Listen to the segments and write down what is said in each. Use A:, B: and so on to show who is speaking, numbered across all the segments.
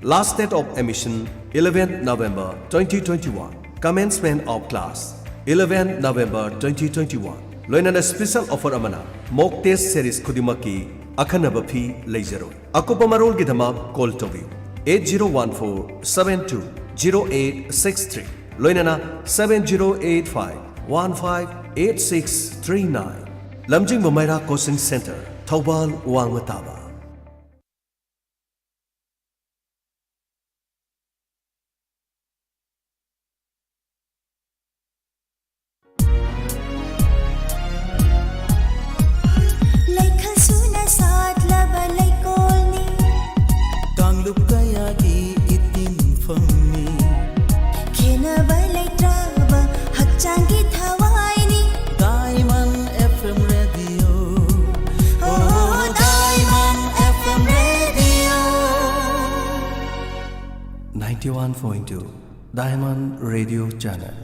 A: Last date of admission 11 November 2021. Commencement of class 11 November 2021. Loinana special offer amana mock test series khudimaki akhanaba phi leizaroi. Akupa marol gidama call tobi 8014720863. Loinana 7085158639. Lamjing Mamaira Coaching Center, Taubal Wangmataba.
B: Diamond FM Radio. Oh, Diamond FM Radio.
A: 91.2 Diamond Radio Channel.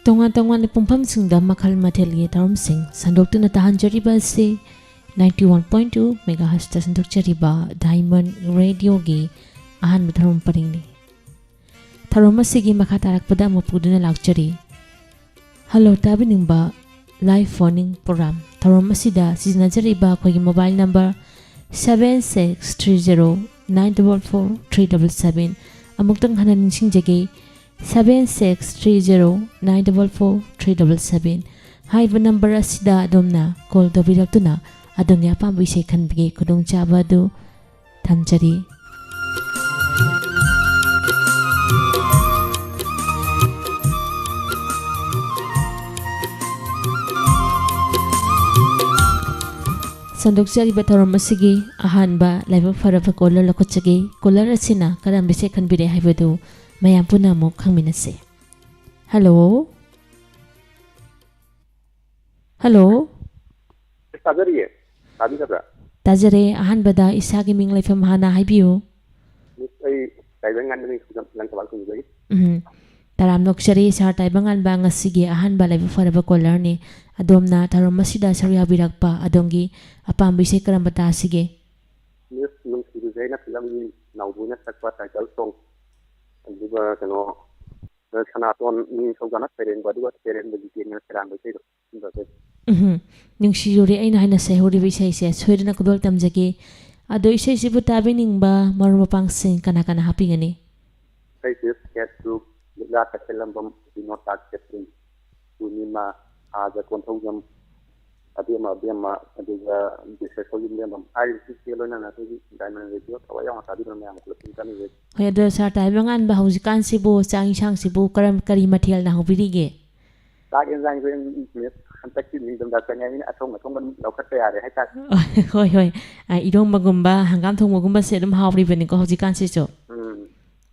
C: Tongan-tongan ni pumpam singda makal mateli tarum sing sandok tu na tahan jariba si 91.2 MHz ta sandok jariba Diamond Radio gi ahan matharum paring ni tharum asigi makatarak pada mapudu na lakjari hello tabi ningba live phoning program tharum asida sizna jariba khoi gi mobile number 7630944377 amuktang hanan ningsing jage 7630944377 haiba number asida adomna call dobiratuna adongya pambu ise khanbige khudong chaba du thamjari sandok jari batharam asigi ahanba laiba faraba caller lakochage caller asina karam bise khanbire haibadu mayam puna mo khangminase hello hello
D: tajariye tabi kabra
C: tajare ahan bada isagi ming laifam hana haibiu
D: ai taibangan ni lang kabal ku gai
C: taram nokshari sar taibangan ba ngasigi ahan ba laiba faraba caller ni adomna taram masida sarya birakpa adongi apambi se karamba ta sige
D: ni nung siru zaina filam ni nauduna sakwa title song juga kano sanaton ni sogana peren badua peren bagi ni seran bagi itu
C: ning shiyuri aina haina se hori bi sai se soidna kudol tamjage ado isai sibu tabi ningba maruma pangsing kana kana happy ngani
D: sai sis cat group la kaselam bam dinota ketri unima aja konthojam abema adiga dise solim bam ai sikelo na na tuji diamond radio tawaya ma tabi na am kulin kami we
C: hoya do sa taibangan ba haujikan sibu chang sang sibu karam kari mathel na hobirige
D: ta gen jang ven me hantakti ni dam da kanya ni athong ban laukat ya re hai ta
C: hoi ai idom bagumba hangam thong bagumba se dum hawri bani ko haujikan si so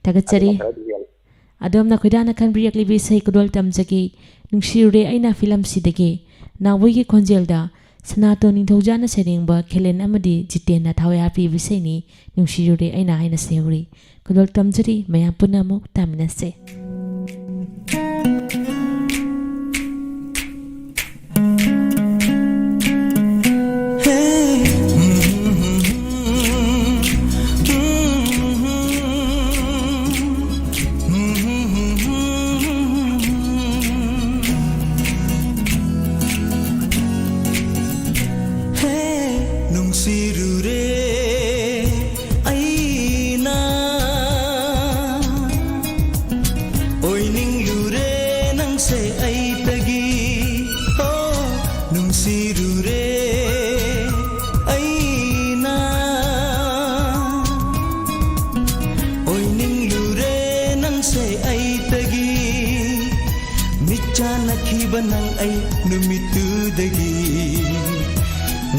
C: tagachari adom na khoidana khan briak libi sei kudol tamjagi nungshire aina film sidage nawigi khonjelda sanato ningthojana serengba khelen amadi jiten na thawya pi bisaini nungshire aina haina seuri kudol tamjari mayam punamuk taminase
B: nang ai numitudagi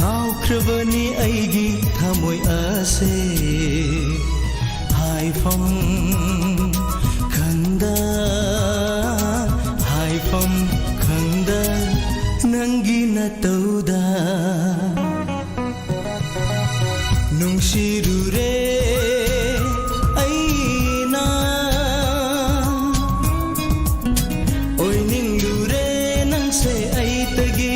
B: ngau khrabani aigi thamoi ase हाइफम खंदा हाइफम खंदा नंगी न तौदा नुंशिरुरे aina oi ninglure nang se ai tagi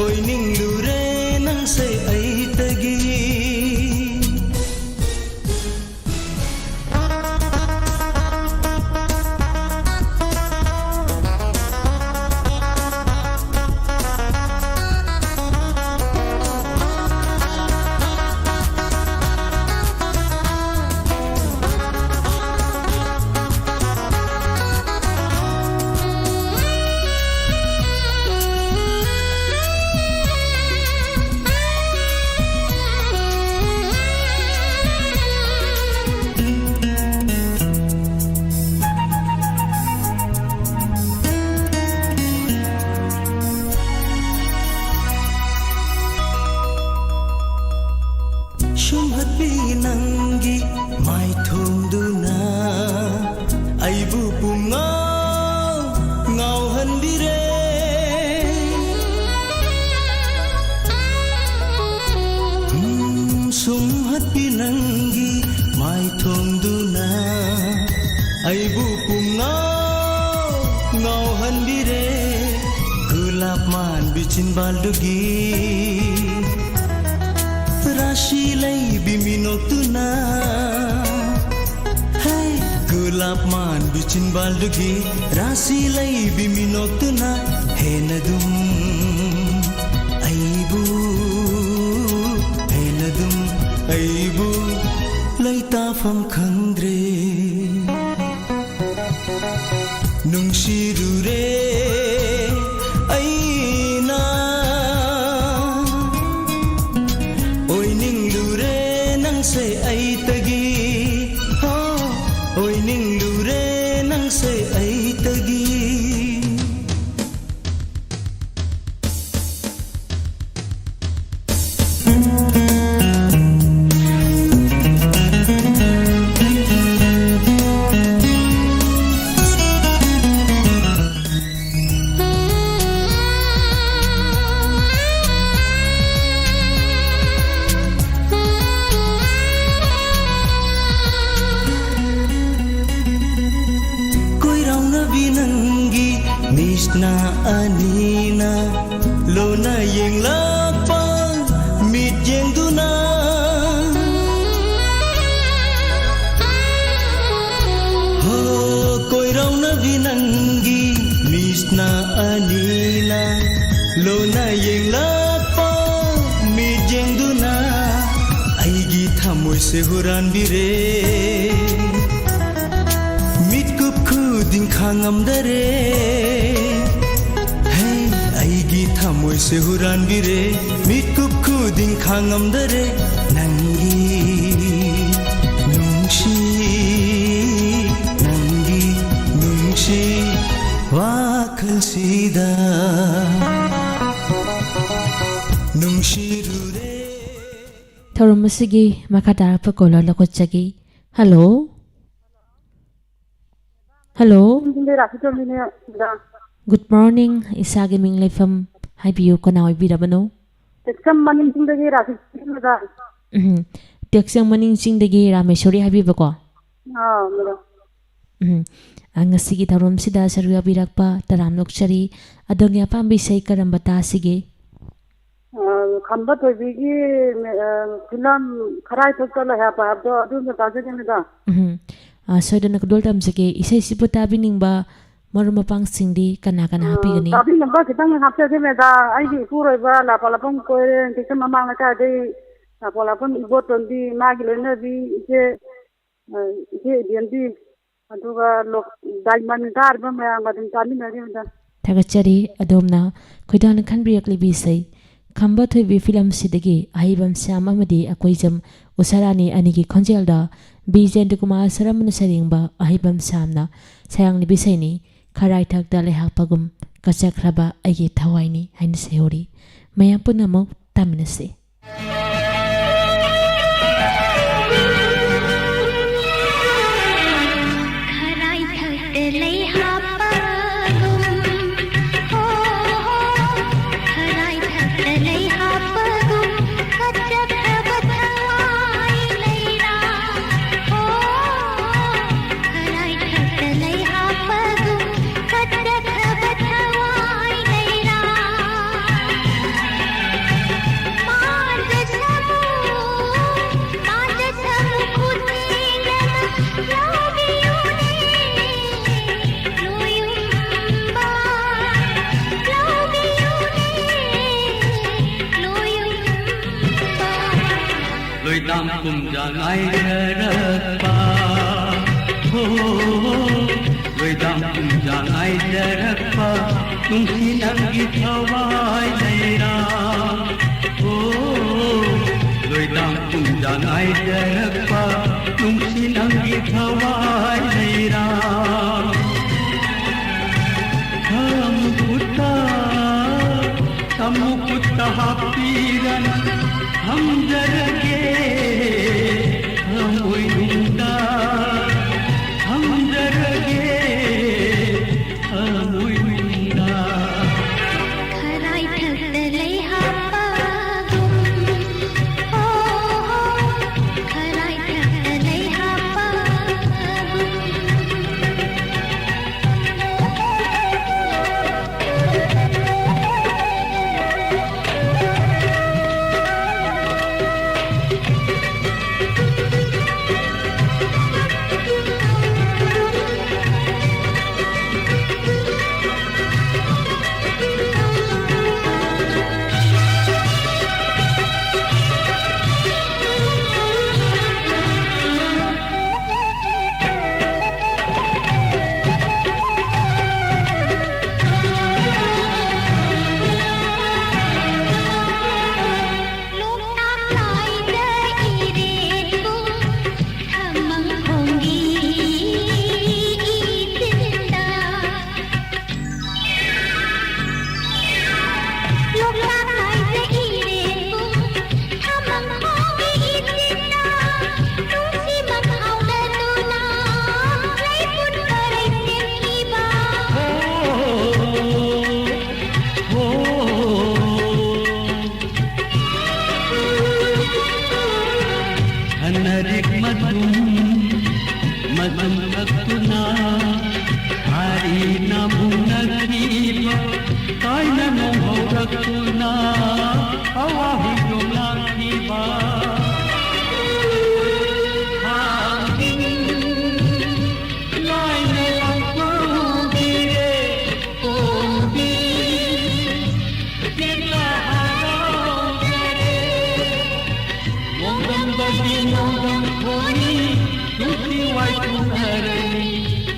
B: oi ninglure nang se ai tagi shumhatpi nangi mai thomduna aibu pungau ngau handire shumhatpi nangi mai thomduna aibu pungau ngau handire gulab man bichin baldugi rashi lay biminok tuna hey gulab man bichin baldugi rashi lay biminok tuna henadum aibu laita fam khandre nungshirure aina se ai tagi oi ninglure nang se ai tagi Misna anina lona yeng lapa mit yeng duna ho koi rau na vinangi misna anina lona yeng lapa mit yeng duna aigi thamoi se huran bire mit kup khuding khangam dare thamoi se huran bire mit kup khuding khangam dare nangi nungshi wakhal sida nungshi rure
C: Tharum masigi makadar pa kola lakochagi hello Good morning isagi ming leifam haibiu kana oibirabano
E: Texam maning singdagi rafi singda
C: Texam maning singdagi rameshori haibibako
E: mero
C: angasigi tharum sida saruya birakpa taram lokchari adongya pambi sei karambata sige
E: khamba toibigi film kharai thokala ha pa abdo adu me tajagena
C: soidana kudol tamsake isai siputa biningba marumapang singdi kana hapigani
E: tabi number kitang hapse de meda ai di puroi ba la palapam ko texam mamang ka de la palapam iboton di magi lena bi je diandi aduga lok diamond dar ba ma ngadin tani na de
C: thagachari adomna khoidana khanbriakli bi sei khamba thoibi film sidagi ahibam syama madi akoijam usarani anigi khonjelda Bijen Kumar Saramana Saringba ahibam samna sayang ni bisaini kharai thakda lehapagum kachakraba agi thawaini hain seori maya punamok taminase
B: kumjang ai jarakpa ho loidam kumjang ai jarakpa nungsi nangi thawai leira ho loidam kumjang ai jarakpa nungsi nangi thawai leira Samukutta hapiran ham jarage ham uinda ham jarage ham uinda
F: Kharai thakdalai hapa ho kharai thakdalai hapa
B: Hanarik madum taktuna hari namung nagriba kaina nong horaktuna awahi jomlang kiba hangin laina lang pagire obi kita haraw jare Wong bagi nong koni Yungsi wai punharani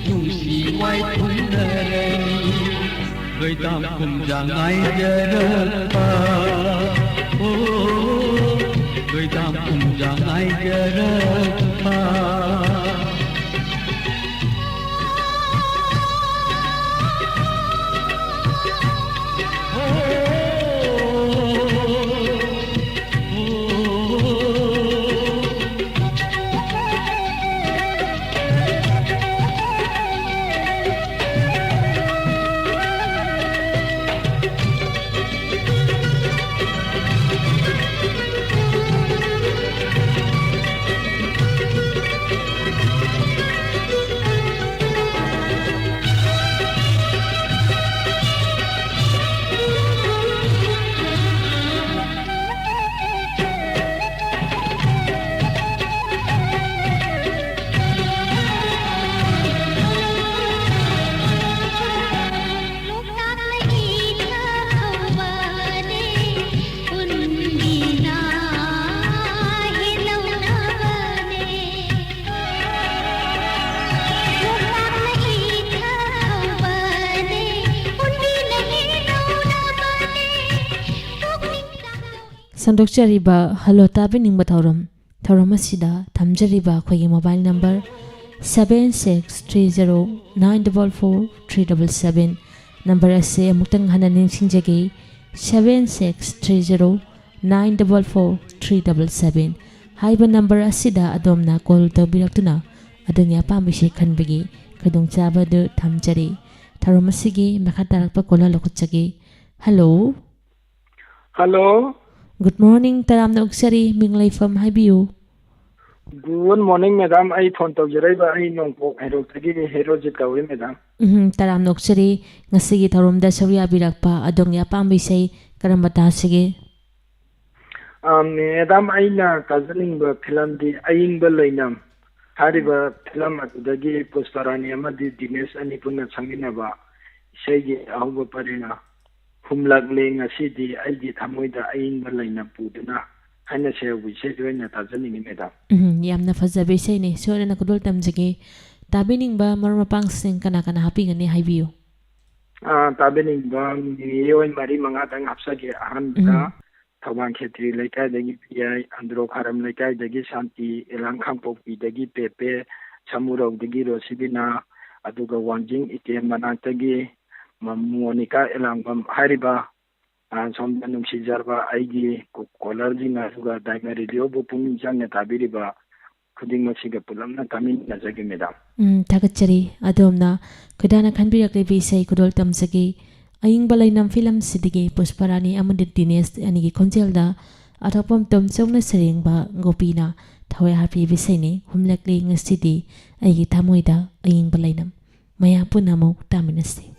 B: Yungsi wai punharani Gaitam kumjang ai jarakpa Oh Gaitam kumjang ai jarakpa
C: Sandokchariba halo tabining bathauram thauram asida thamjariba khoi mobile number 7630944377 number ase amutang hana ningsingjage 7630944377 haiba number asida adomna call tawbiraktuna adanya pambise khanbegi khadong chaba de thamjari thauram asigi makatarakpa kola lokhachage hello Good morning, Taram Noksari, Minglay from Habiu.
G: Good morning, madam. I phone to Jereba. I know Hero Tagi, Hero Jikawi, madam.
C: Taram Noksari, Nasigi Tarum da Savia Birakpa, Adongya Pambisay, Karambata Sige.
G: Madam, I know Kazaling Film, the Aing Belinam. Hariba Film at the Gay Postarani Amadi Dines and Nipuna Sanginaba. Say, Ahuba Parina. Humlagling a city, I did Hamoida Aing Belina Pudana. haina se wise joina tajaningi madam
C: yamna fazzabe isai ne sorena kudol tamjage tabining ba marmapang sing kana kana happy gani haibiyo
G: tabening ba yoin mari manga tang hapsage ahan ka thawang khetri laikai dagi pi andro kharam laikai dagi shanti elang khangpok pi dagi pepe samurau dagi rosibina aduga wanjing item manatagi monica elangam hariba somda nungsi jarba aigi kolar jina suga daima radio bu pung jangna tabiriba khuding masiga pulamna tamin najagi madam
C: thagachari adomna kudana khanbirak lebi sai kudol tamsagi aying balainam film sidigi pusparani amadi dines anigi konjelda athapam tom chongna serengba gopina thawai happy bisaini humlakli ngasidi aigi thamoida aying balainam maya punamo taminasti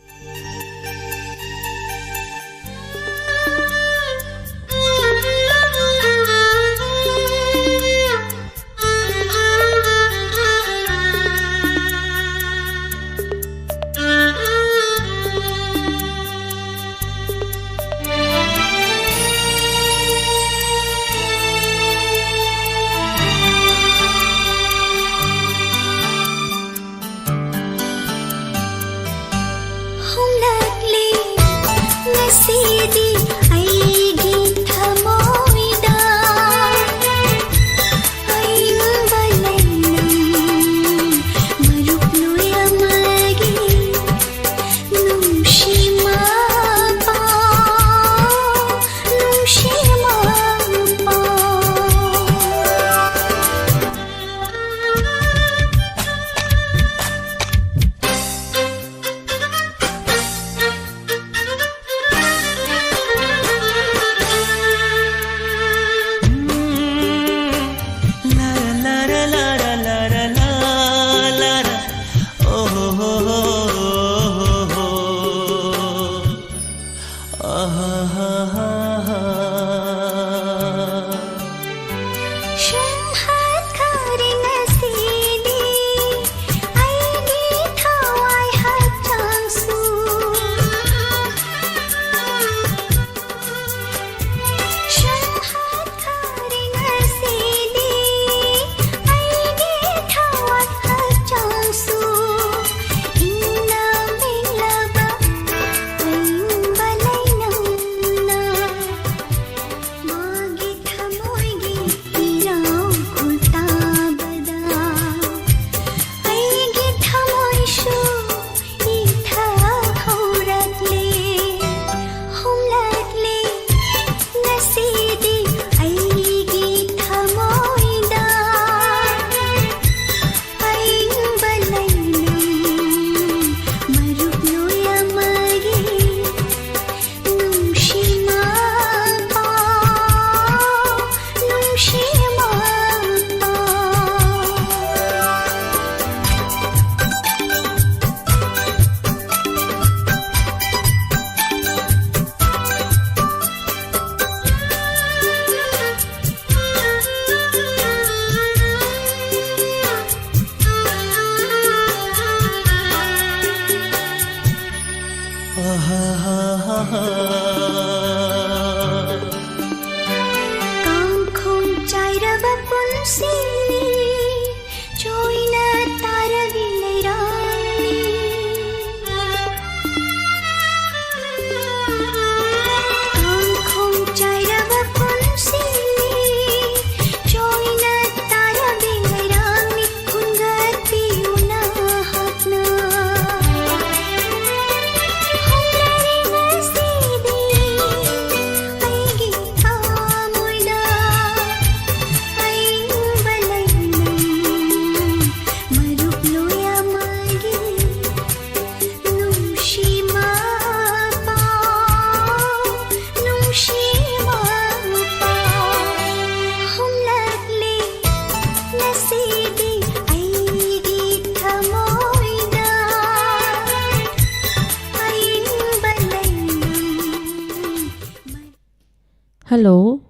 C: Hello.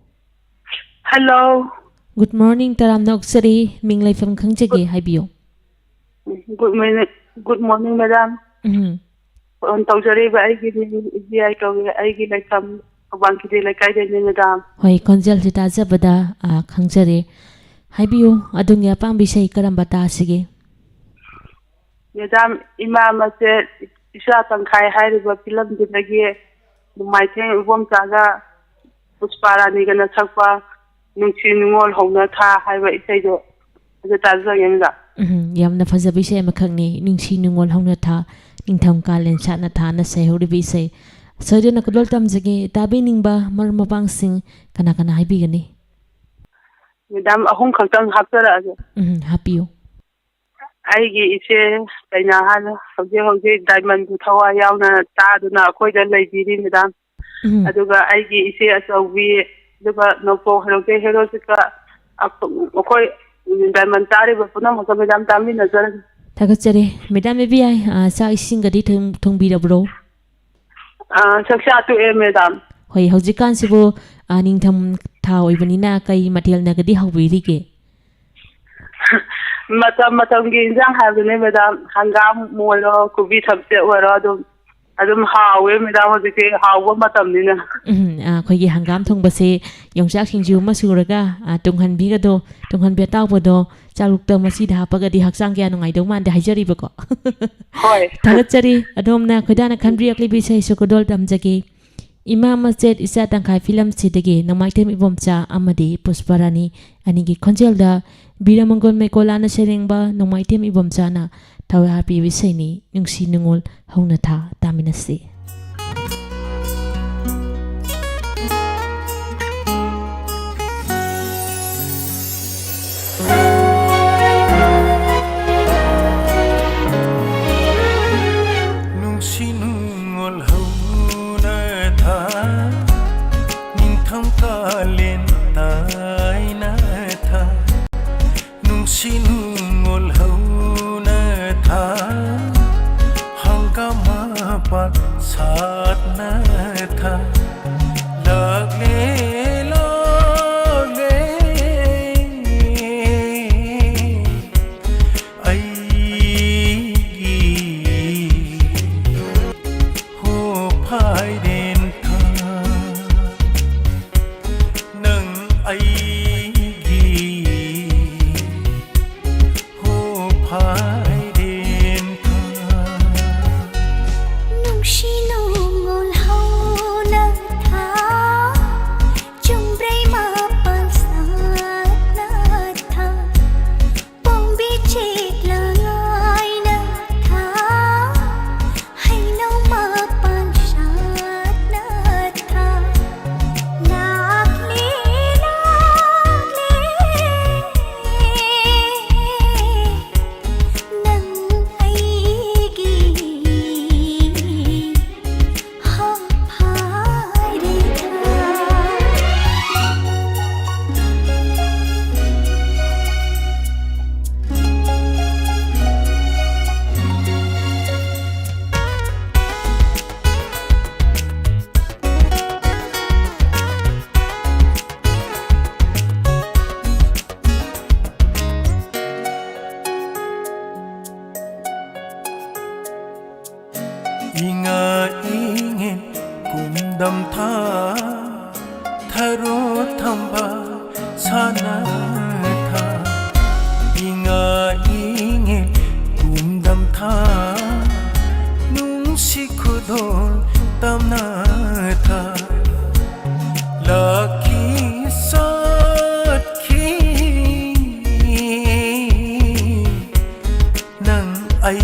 E: Hello.
C: Good morning, Taramna Uksari. Minglay from Kangjagi, Haibiyo.
E: Good morning, madam. On Taujari, I give you, I go, I give like some Thawang Khitri Laikai de Madam.
C: Hoi konjal si tajabada khangjare. Haibiyo adungi apang bisay karamba tasige.
E: Madam Imam Mase Isha Tangkai Hariba Film Dinagi Maiting Ubom Saga Pusparani Gana Sakpa Nungchi Nungol Hona Tha Haiba Isaido the Tazang Yanga.
C: Yamna fazabisay makagni ningsi nungol hongna tha ningtham kalen chatna tha na se hori bisay. Soide na kudol tamjagi tabi ningba marmapang sing kana haibi gani.
E: Madam Ahung Kang Hapera.
C: Happy.
E: Aigi ise kaina hal hoje diamond thawa yauna ta duna khoi da leibiri madam aduga aigi ise asawi duga nopo heroke herosika akhoi diamond tare bapuna mo madam tammi nazar
C: Thagachare madam bi ai sa ising gadi thongbi rabro
E: saksha tu e madam
C: hoi hojikan sibo ningtham tha oibanina kai material na gadi hawiri ke
E: Matam gi injang habne madam hangam molo kubi sabse waro adum hawe madam hojike hawa matam nina
C: khoi hangam thongba se yongchak singju masuraga tunghan bi ga do tunghan be taw bodo chaluk ta masi da pa ga di haksang kya nungai do man de haijari ba ko
E: hoi
C: thagachari adom na khidana khandri akli bi sai sukodol damjagi Imam Masjid Isa Tangkai film sidagi namaitem ibomcha amadi Pusparani anigi khonjelda Biramangol Mekolana serengba namaitem ibomcha na thawa happy wisaini nungsi nungol hongna tha taminasi
B: nungsi nungol hongna tha ningtham kalen tai na tha nungsi nungol hongna tha hangama pat sat na tha lagle Inga ingin kumdam tha tharo thamba sana tha Inga ingin kumdam tha nung si khudol tamna tha Laki sakhi nang ai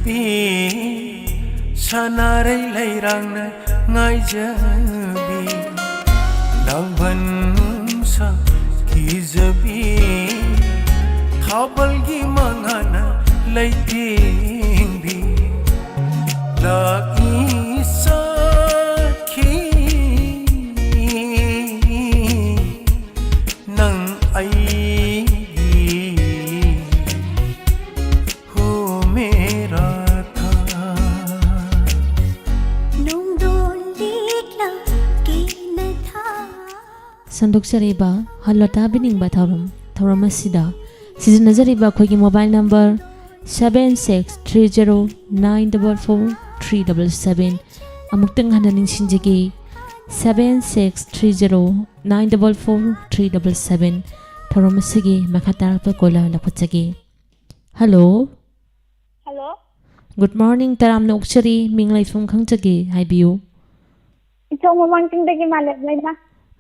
B: ꯀꯤꯖꯕꯤ ꯁꯥꯟꯅꯔꯩ ꯂꯩꯔꯥꯡꯅ ꯉꯥꯏꯖꯕꯤ ꯂꯥꯡꯕꯟ ꯁꯥ ꯀꯤꯖꯕꯤ ꯊꯥꯕꯜꯒꯤ ꯃꯉꯥꯅ ꯂꯩꯇꯦꯡꯕꯤ ꯂꯥꯛꯏ ꯆꯠꯈꯤ ꯅꯪ ꯑꯩꯒꯤ ꯍꯣ ꯃꯦꯔꯥ ꯊꯥ
C: ꯁꯟꯗꯣꯛꯆꯔꯤꯕ hello ꯇꯥꯕꯤꯅꯤꯡꯕ ꯊꯧꯔꯝ ꯑꯁꯤꯗ ꯁꯤꯖꯤꯟꯅꯖꯔꯤꯕ ꯑꯩꯈꯣꯏꯒꯤ ꯃꯣꯕꯥꯏꯜ ꯅꯝꯕꯔ 7630944377 ꯑꯃꯨꯛꯇꯪ ꯍꯟꯅ ꯅꯤꯡꯁꯤꯡꯖꯒꯦ 7630944377 ꯊꯧꯔꯝ ꯑꯁꯤꯒꯤ ꯃꯈꯥ ꯇꯥꯔꯛꯄ ꯀꯣꯂꯔ ꯂꯧꯈꯠꯆꯒꯦ ꯍꯜꯂꯣ
H: ꯍꯜꯂꯣ
C: ꯒꯨꯗ ꯃꯣꯔꯅꯤꯡ ꯇꯔꯥꯝꯅ ꯑꯣꯛꯆꯔꯤ ꯃꯤꯡ ꯂꯩꯐꯝ ꯈꯪꯖꯒꯦ ꯍꯥꯏꯕꯤꯌꯨ
H: ꯏꯆꯧ ꯃꯃꯥꯡꯆꯤꯡꯗꯒꯤ ꯃꯥꯂꯦꯝ ꯂꯩꯃ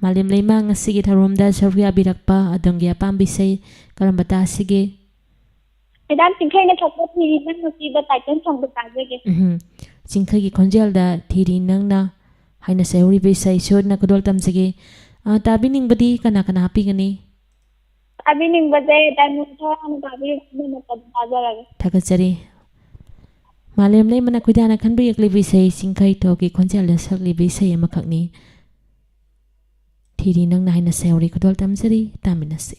C: ꯃꯥꯂꯦꯝ ꯂꯩꯃ ꯉꯁꯤꯒꯤ ꯊꯧꯔꯝꯗ ꯁꯔꯨꯛ ꯌꯥꯕꯤꯔꯛꯄ ꯑꯗꯣꯝꯒꯤ ꯑꯄꯥꯝꯕ ꯏꯁꯩ ꯀꯔꯝꯕ ꯇꯥꯁꯤꯒꯦ
H: ꯃꯦꯗꯥꯝ ꯆꯤꯡꯈꯩꯅ ꯊꯣꯛꯄ ꯊꯤꯔꯤ ꯅꯪ ꯅꯨꯄꯤꯗ ꯇꯥꯏꯇꯜ ꯁꯣꯡꯗ ꯇꯥꯖꯒꯦ
C: ꯆꯤꯡꯈꯩꯒꯤ ꯈꯣꯟꯖꯦꯜꯗ ꯊꯤꯔꯤ ꯅꯪꯅ ꯍꯥꯏꯅ ꯁꯩꯍꯧꯔꯤꯕ ꯏꯁꯩ ꯁꯣꯏꯗꯅ ꯈꯨꯗꯣꯜ ꯇꯝꯖꯒꯦ ꯇꯥꯕꯤꯅꯤꯡꯕꯗꯤ ꯀꯅꯥ ꯀꯅꯥ ꯍꯥꯞꯄꯤꯒꯅꯤ
H: ꯇꯥꯕꯤꯅꯤꯡꯕꯁꯦ ꯗꯥꯏꯃꯟ ꯊꯋꯥꯅ ꯇꯥꯕꯤꯔꯛꯄꯅ ꯇꯥꯖꯔꯒꯦ
C: ꯊꯥꯒꯠꯆꯔꯤ ꯃꯥꯂꯦꯝ ꯂꯩꯃꯅ ꯈꯣꯏꯗꯥꯅ ꯈꯟꯕꯤꯔꯛꯂꯤꯕ ꯏꯁꯩ ꯆꯤꯡꯈꯩ ꯊꯣꯛꯀꯤ ꯈꯣꯟꯖꯦꯜꯗ ꯁꯛꯂꯤꯕ ꯏꯁꯩ ꯑꯃꯈꯛꯅꯤ ꯊꯤꯔꯤ ꯅꯪꯅ ꯍꯥꯏꯅ ꯁꯩꯍꯧꯔꯤ ꯈꯨꯗꯣꯜ ꯇꯝꯖꯔꯤ ꯇꯥꯃꯤꯟꯅꯁꯤ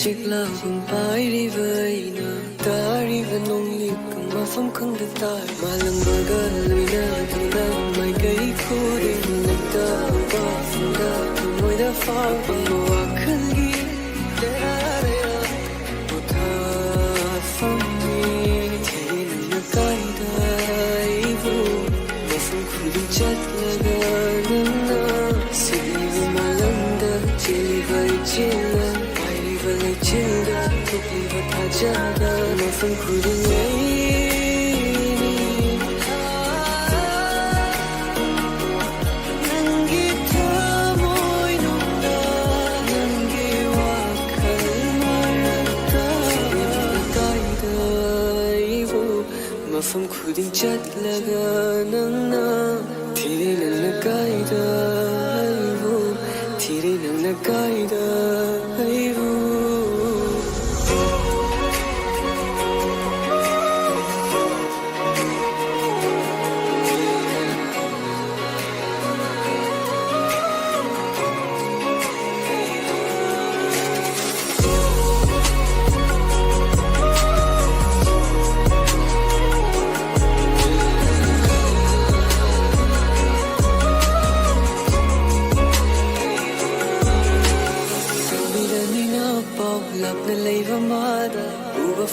B: ꯆꯤꯛꯂꯥꯒꯨꯝ ꯄꯥꯏꯔꯤꯕ ꯑꯩꯅ ꯇꯥꯔꯤꯕ ꯅꯣꯡꯂꯤꯛꯀꯨꯝ ꯃꯐꯝ ꯈꯪꯗ ꯇꯥꯏ ꯃꯥꯂꯪꯕꯒ ꯂꯣꯏꯅꯗꯨꯅ ꯃꯥꯏꯀꯩ ꯈꯨꯗꯤꯡꯃꯛꯇ ꯋꯥꯐꯝꯗ ꯊꯃꯣꯏꯗ ꯐꯥꯎꯕ ꯋꯥꯈꯜꯒꯤ ꯄꯣꯊꯥꯐꯝꯅꯤ ꯊꯦꯡꯅ ꯀꯥꯏꯗ ꯑꯩꯕꯨ ꯃꯐꯝ ꯈꯨꯗꯤꯡ ꯆꯠꯂꯒ ꯅꯪꯅ ꯁꯤꯕ ꯃꯥꯂꯪꯗ ꯆꯦꯜꯂꯤꯕ ꯏꯆꯦꯜꯅ ꯂꯩꯆꯤꯜꯗ ꯊꯣꯛꯂꯤꯕ ꯊꯥꯖꯕ ꯃꯐꯝ ꯈꯨꯗꯤꯡ ꯅꯪꯒꯤ ꯊꯃꯣꯏꯅꯨꯡꯗ ꯅꯪꯒꯤ ꯋꯥꯈꯜ ꯃꯔꯛꯇ ꯀꯥꯏꯗ ꯑꯩꯕꯨ ꯃꯐꯝ ꯈꯨꯗꯤꯡ ꯆꯠꯂꯒ ꯅꯪꯅ ꯊꯤꯔꯦ ꯅꯪꯅ ꯀꯥꯏꯗ ꯑꯩꯕꯨ ꯊꯤꯔꯦ ꯅꯪꯅ ꯀꯥꯏꯗ ꯑꯩꯕꯨ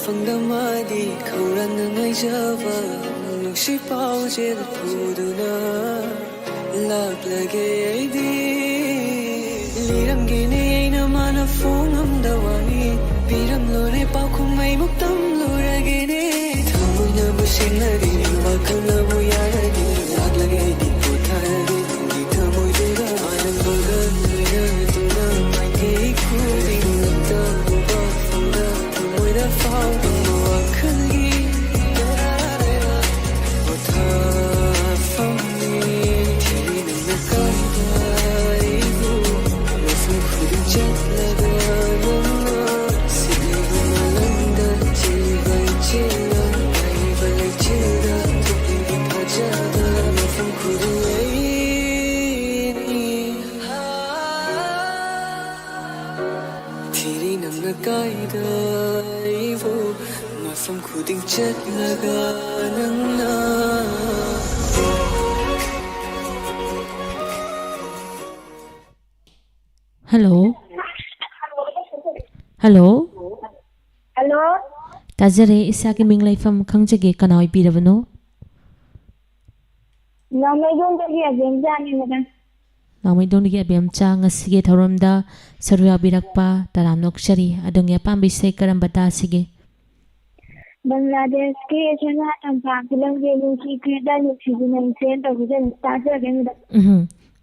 B: ꯐꯪꯗꯃꯗꯤ ꯈꯧꯔꯥꯡꯅ ꯉꯥꯏꯖꯕ ꯅꯨꯡꯁꯤ ꯄꯥꯎꯖꯦꯜ ꯄꯨꯗꯨꯅ ꯂꯥꯛꯂꯒꯦ ꯑꯩꯗꯤ ꯂꯤꯔꯝꯒꯦꯅꯦ ꯑꯩꯅ ꯃꯥꯅ ꯐꯣꯡꯉꯝꯗ ꯋꯥꯔꯤ ꯄꯤꯔꯝꯂꯣꯅꯦ ꯄꯥꯎꯈꯨꯝ ꯑꯩꯃꯨꯛ ꯇꯝꯂꯨꯔꯒꯦꯅꯦ ꯊꯃꯣꯏꯅꯕꯨ ꯁꯦꯡꯅꯔꯤ ꯋꯥꯈꯜꯅꯕꯨ ꯌꯥꯔꯗꯤ ꯂꯥꯛꯂꯒꯦ ꯑꯩꯗꯤ ꯄꯣꯊꯥꯔꯒꯦ ꯅꯪꯒꯤ ꯊꯃꯣꯏꯗꯨꯗ ꯃꯥꯂꯪꯕꯒ ꯂꯣꯏꯅꯗꯨꯅ ꯃꯥꯏꯀꯩ ꯈꯨꯗꯤꯡꯃꯛꯇ ꯋꯥꯐꯝꯗ ꯊꯃꯣꯏꯗ ꯐꯥꯎꯕ ꯋꯥꯈꯜꯒꯤ ꯄꯣꯊꯥꯐꯝꯅꯤ ꯊꯤꯔꯤ ꯅꯪꯅ ꯀꯥꯏꯗ ꯑꯩꯕꯨ ꯃꯐꯝ ꯈꯨꯗꯤꯡ ꯆꯠꯂꯒ ꯅꯪꯅ ꯁꯤꯂꯤꯕ ꯃꯥꯂꯪꯗ ꯆꯦꯜꯂꯤꯕ ꯏꯆꯦꯜꯅ ꯄꯥꯏꯔꯤꯕ ꯂꯩꯆꯤꯜꯗ ꯊꯣꯛꯂꯤꯕ ꯊꯥꯖꯕ ꯃꯐꯝ ꯈꯨꯗꯤꯡ ꯊꯤꯔꯤ ꯅꯪꯅ ꯀꯥꯏꯗ ꯑꯩꯕꯨ ꯃꯐꯝ ꯈꯨꯗꯤꯡ ꯆꯠꯂꯒ ꯅꯪꯅ
C: ꯍꯜꯂꯣ ꯍꯜꯂꯣ
H: ꯍꯜꯂꯣ
C: ꯇꯥꯖꯔꯦ ꯏꯁꯥꯒꯤ ꯃꯤꯡ ꯂꯩꯐꯝ ꯈꯪꯖꯒꯦ ꯀꯅꯥ ꯑꯣꯏꯕꯤꯔꯕꯅꯣ
H: ꯅꯥꯃꯩꯗꯣꯟꯗꯒꯤ ꯑꯕꯦꯝꯆꯥꯅꯤ ꯃꯦꯗꯥꯝ
C: ꯅꯥꯃꯩꯗꯣꯟꯗꯒꯤ ꯑꯕꯦꯝꯆꯥ ꯉꯁꯤꯒꯤ ꯊꯧꯔꯝꯗ ꯁꯔꯨꯛ ꯌꯥꯕꯤꯔꯛꯄ ꯇꯔꯥꯝꯅ ꯑꯣꯛꯆꯔꯤ ꯑꯗꯣꯝꯒꯤ ꯑꯄꯥꯝꯕ ꯏꯁꯩ ꯀꯔꯝꯕ ꯇꯥꯁꯤꯒꯦ
H: बांग्लादेश के सना तंपा फिल्म के नुसी क्रेदा नुसी नंगसे तबुजे ताजा गेमदा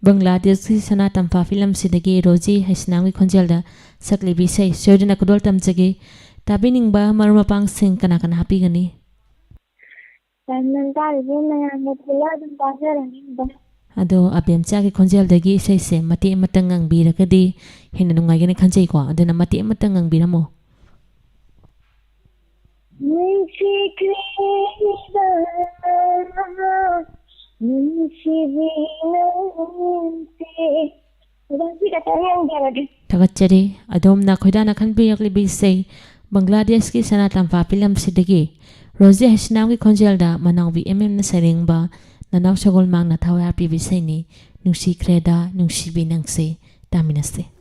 C: Bangladesh ki sana tamfa film sidagi Roji Haisnami khonjelda saklibi sei soidana kudol tamjagi tabining ba marumapang sing kana kana happy gani
H: sannan ta rin na mutla dum taja rin ba
C: ado abem cha ki khonjeldagi sei se mati matang ang biragadi hena nungai gani khanjai ko adana mati matang ang biramo
H: नुसी क्रेदा नुसी नंगसे रंसी कथा yang dia
C: Thagachari adom na khoidana khanbiyakli bi sei Bangladesh ki sana tamfa film sidagi Roji Haisnami khonjelda manawbi na saringba nanaw sagol mang na thawya pi bi sei ni nungsi kreda nungsi bi nangse taminase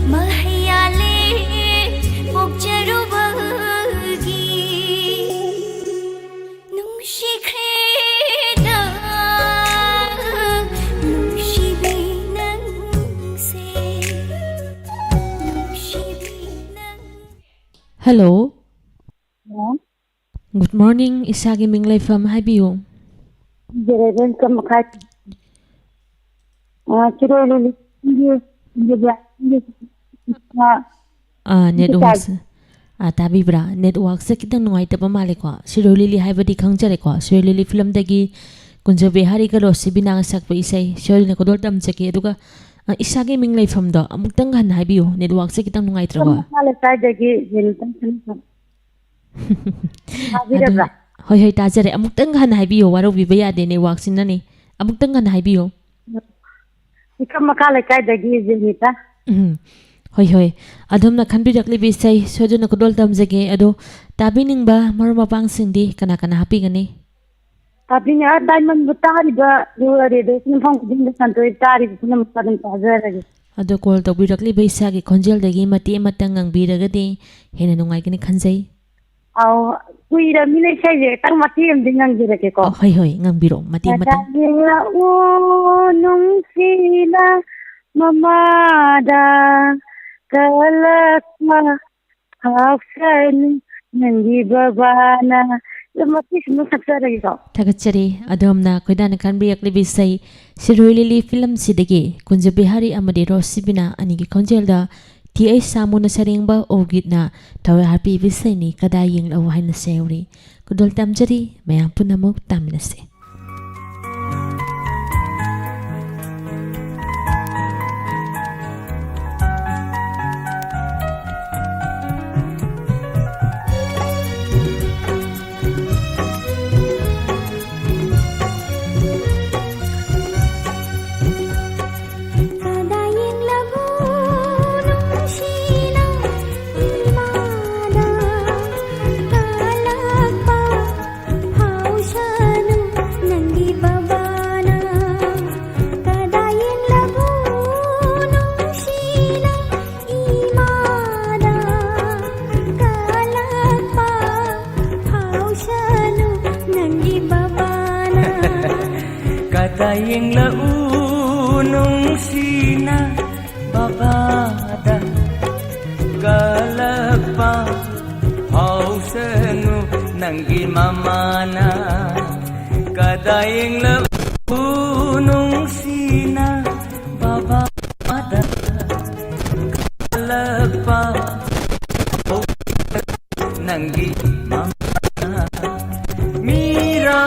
F: Mahayale
C: Hello.
E: Hello.
C: Good morning. Isagi Minglay from Habiyo.
E: Jereven Kamakat. Chiroli.
C: Network. Tabibra. Network sa kitang nungay tapa mali ko. Sirolili haibadi kang jare ko. Sirolili film dagi kunja behari ka lo si binang sakpa isay. Sirolili ko dol tam chaki. Aduga Isagi Minglay from do. Amugtang han Habiyo. Network sa kitang nungay trago. Hoy hoy tajare amugtang han Habiyo. Waro bibaya de network sinani. Amugtang han Habiyo.
E: Ikaw makalakay dagi zinita.
C: Hoy hoy adom na khanbirakli bisai sojo na kodol tamjage ado tabining ba marma pang sindi kana happy gani
E: Tapi niya diamond butari ba duare de sinfang din santo tari sinam padin pazarage.
C: ado call to birakli baisa gi khonjel dagi mati matang ang biragadi hena nungai gani khanjai
E: Aw kuira mine sai tang mati am dingang jirake ko.
C: hoy hoy ngang biro mati matang
E: O nung sila mamada kalakma hafsan nangi babana lamati sino saksara ito.
C: Tagachari adom na koidana khanbirakli bisai siroilili film sidagi kunja bihari amadi rosibina anigi khonjel da ti ai samuna saringba ogit na tawe happy bisai ni kada ying law haina seuri kudol tamjari mayam punamuk taminase
B: Kadayeng launong sina babada galagpa hausanu nanggi mamana kadayeng launong sina babada galagpa nanggi mamana mira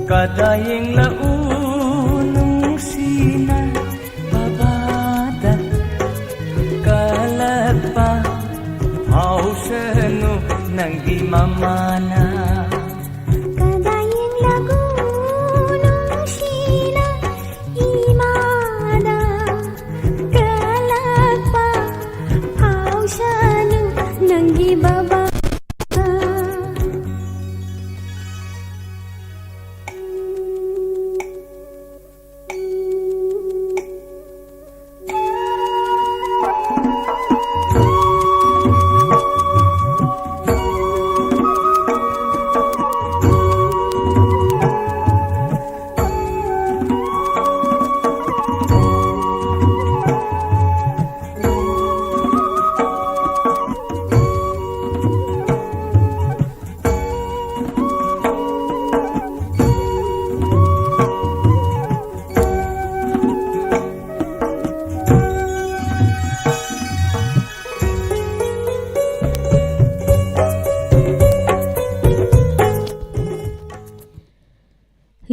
B: Kadayeng launong sina babada kalagpa hausanu nanggi mamana
F: Kadayeng lagunong sina imada kalagpa hausanu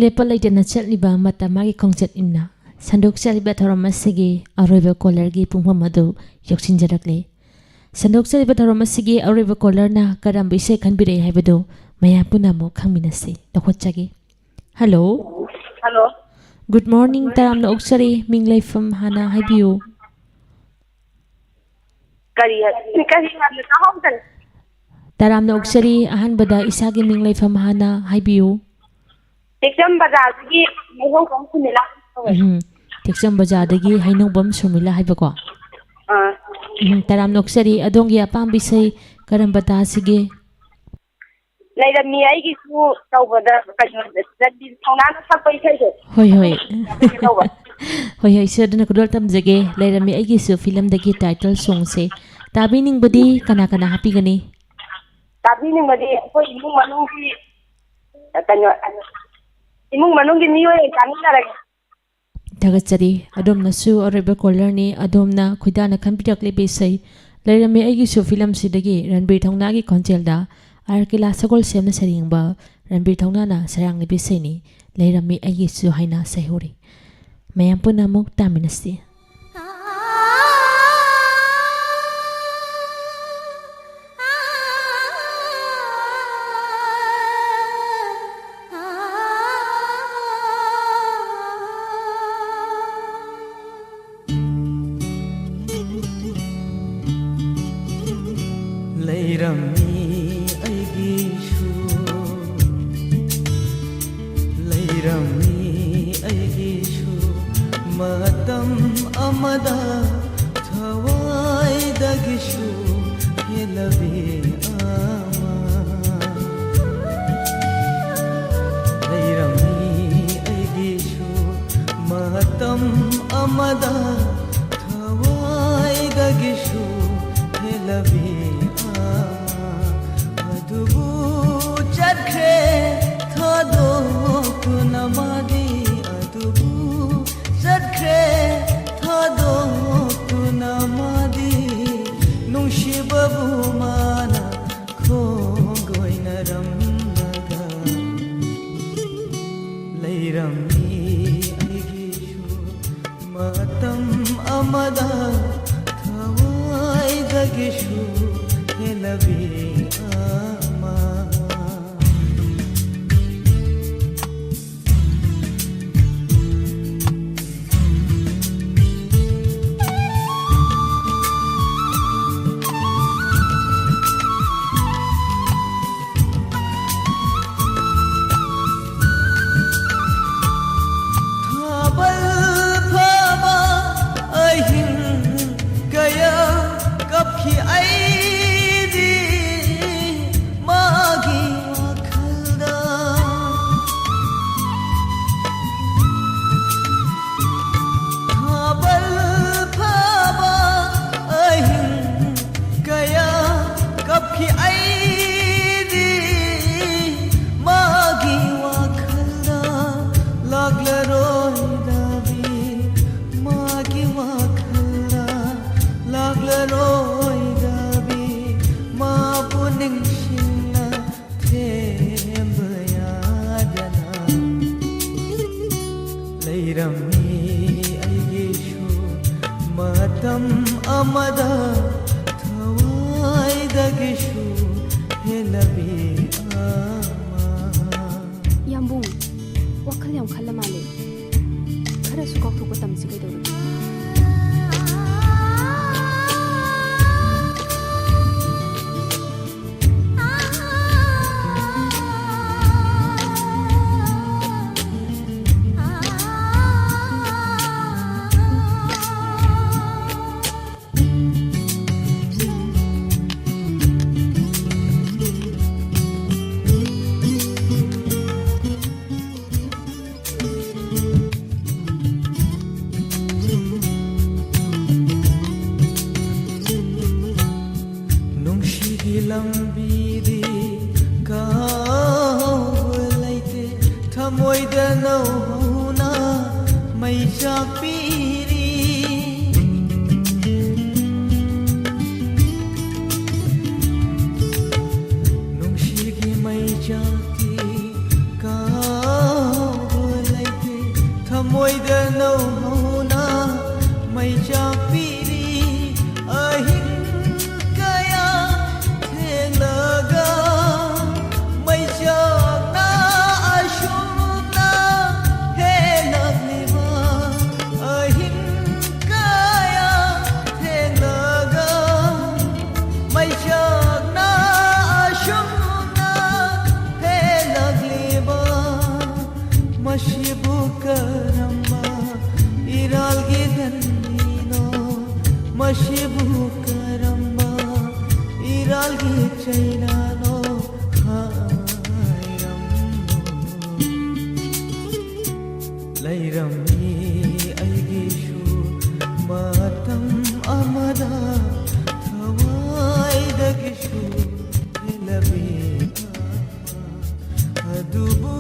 C: ꯂꯦꯞꯄ ꯂꯩꯇꯅ ꯆꯠꯂꯤꯕ ꯃꯇꯝ ꯃꯥꯒꯤ ꯈꯣꯡꯆꯠ ꯏꯟꯅ ꯁꯟꯗꯣꯛꯆꯔꯤꯕ ꯊꯧꯔꯝ ꯑꯁꯤꯒꯤ ꯑꯔꯣꯏꯕ ꯀꯣꯂꯔꯒꯤ ꯄꯨꯡꯐꯝ ꯑꯗꯨ ꯌꯧꯁꯤꯟꯖꯔꯛꯂꯦ ꯁꯟꯗꯣꯛꯆꯔꯤꯕ ꯊꯧꯔꯝ ꯑꯁꯤꯒꯤ ꯑꯔꯣꯏꯕ ꯀꯣꯂꯔꯅ ꯀꯔꯝꯕ ꯏꯁꯩ ꯈꯟꯕꯤꯔꯛꯏ ꯍꯥꯏꯕꯗꯨ ꯃꯌꯥꯝ ꯄꯨꯟꯅ ꯑꯃꯨꯛ ꯈꯪꯃꯤꯟꯅꯁꯤ ꯂꯧꯈꯠꯆꯒꯦ ꯍꯜꯂꯣ
E: ꯍꯜꯂꯣ
C: ꯒꯨꯗ ꯃꯣꯔꯅꯤꯡ ꯇꯔꯥꯝꯅ ꯑꯣꯛꯆꯔꯤ ꯃꯤꯡ ꯂꯩꯐꯝ ꯍꯥꯟꯅ ꯍꯥꯏꯕꯤꯌꯨ
E: ꯀꯔꯤ ꯍꯥꯟꯅ ꯇꯥꯍꯧꯗ꯭ꯔꯦ
C: ꯇꯔꯥꯝꯅ ꯑꯣꯛꯆꯔꯤ ꯑꯍꯥꯟꯕꯗ ꯏꯁꯥꯒꯤ ꯃꯤꯡ ꯂꯩꯐꯝ ꯍꯥꯟꯅ ꯍꯥꯏꯕꯤꯌꯨ
E: ꯇꯦꯛꯆꯝ ꯕꯖꯥꯔꯗꯒꯤ ꯃꯩꯍꯧꯕꯝ ꯁꯨꯃꯤꯂꯥ ꯀꯧꯋꯦ
C: ꯇꯦꯛꯆꯝ ꯕꯖꯥꯔꯗꯒꯤ ꯍꯩꯅꯧꯕꯝ ꯁꯨꯔꯃꯤꯂꯥ ꯍꯥꯏꯕꯀꯣ ꯇꯔꯥꯝꯅ ꯑꯣꯛꯆꯔꯤ ꯑꯗꯣꯝꯒꯤ ꯑꯄꯥꯝꯕ ꯏꯁꯩ ꯀꯔꯝꯕ ꯇꯥꯁꯤꯒꯦ
E: ꯂꯩꯔꯝꯃꯤ ꯑꯩꯒꯤꯁꯨ ꯇꯧꯕꯗ ꯀꯩꯅꯣ ꯔꯟꯕꯤꯔ ꯊꯧꯅꯥꯅ ꯁꯛꯄ ꯏꯁꯩꯗꯣ
C: ꯍꯣꯏ ꯍꯣꯏ ꯍꯣꯏ ꯍꯣꯏ ꯁꯤꯗꯅ ꯈꯨꯗꯣꯜ ꯇꯝꯖꯒꯦ ꯂꯩꯔꯝꯃꯤ ꯑꯩꯒꯤꯁꯨ ꯐꯤꯂꯝꯗꯒꯤ ꯇꯥꯏꯇꯜ ꯁꯣꯡꯁꯦ ꯇꯥꯕꯤꯅꯤꯡꯕꯗꯤ ꯀꯅꯥ ꯀꯅꯥ ꯍꯥꯞꯄꯤꯒꯅꯤ
E: ꯇꯥꯕꯤꯅꯤꯡꯕꯗꯤ ꯑꯩꯈꯣꯏ ꯏꯃꯨꯡ ꯃꯅꯨꯡꯒꯤ ꯀꯩꯅꯣ इमुंग मनुंगी मियोय कामिनारगे
C: ꯊꯥꯒꯠꯆꯔꯤ ꯑꯗꯣꯝꯅꯁꯨ ꯑꯔꯣꯏꯕ ꯀꯣꯂꯔꯅꯤ ꯑꯗꯣꯝꯅ ꯈꯣꯏꯗꯥꯅ ꯈꯟꯕꯤꯔꯛꯂꯤꯕ ꯏꯁꯩ ꯂꯩꯔꯝꯃꯤ ꯑꯩꯒꯤꯁꯨ ꯐꯤꯂꯝꯁꯤꯗꯒꯤ ꯔꯟꯕꯤꯔ ꯊꯧꯅꯥꯒꯤ ꯈꯣꯟꯖꯦꯜꯗ ꯑꯥꯔ ꯀꯦꯂꯥ ꯁꯒꯣꯜꯁꯦꯝꯅ ꯁꯩꯔꯦꯡꯕ ꯔꯟꯕꯤꯔ ꯊꯧꯅꯥꯅ ꯁꯩꯔꯥꯡꯂꯤꯕ ꯏꯁꯩꯅꯤ ꯂꯩꯔꯝꯃꯤ ꯑꯩꯒꯤꯁꯨ ꯍꯥꯏꯅ ꯁꯩꯍꯧꯔꯤ ꯃꯌꯥꯝ ꯄꯨꯟꯅ ꯑꯃꯨꯛ ꯇꯥꯃꯤꯟꯅꯁꯤ
B: थमोइदा नौहौना मैचा पीरी अहिं कया थेंगलगा मैचाना अशुमना हेलगलिबा अहिं कया थेंगलगा मैचाना अशुमना हेलगलिबा मशिबु करम्मा इरालगी धन्नीनो मशिबु करम्मा इरालगी चैनानो हायरम्मो लैरम्मी अयगिशु मतम अमदा थवाइदगिशु हेलबेगा अदुबु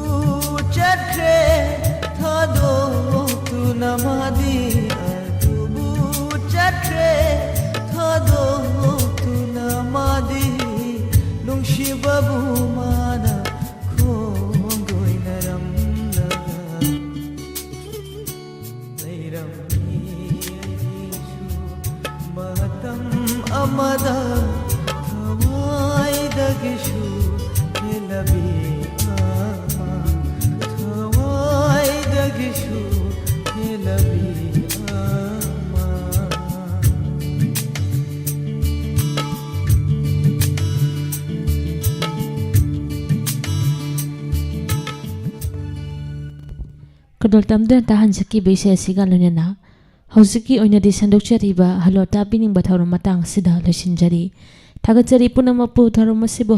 B: चट्रे थादो तु नमादी अदुबु चट्रे थादो तु नमादी नुंशिबबु माना खोंगोय नरमलगा लैरम्मी अयगिशु मतम अमदा थवाइदगिशु हेलबेगा थवाइदगिशु हेलबेगा
C: Kadol tamdan tahan saki bese siga lonena hausiki oinadi sandokchariba halota bining batharum matang sida losinjari thagachari punamapu tharumasibu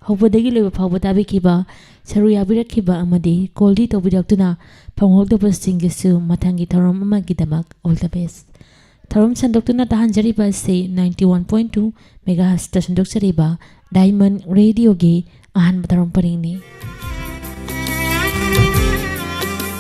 C: hawdagi leba phawbata bikiba saruya birakhiba amadi koldi tobidaktuna phangholda bastingisu mathangi tharum amagi damak all the best tharum sandoktuna tahan jariba se 91.2 megahertz sandokchariba diamond radio gi ahan tharum paringni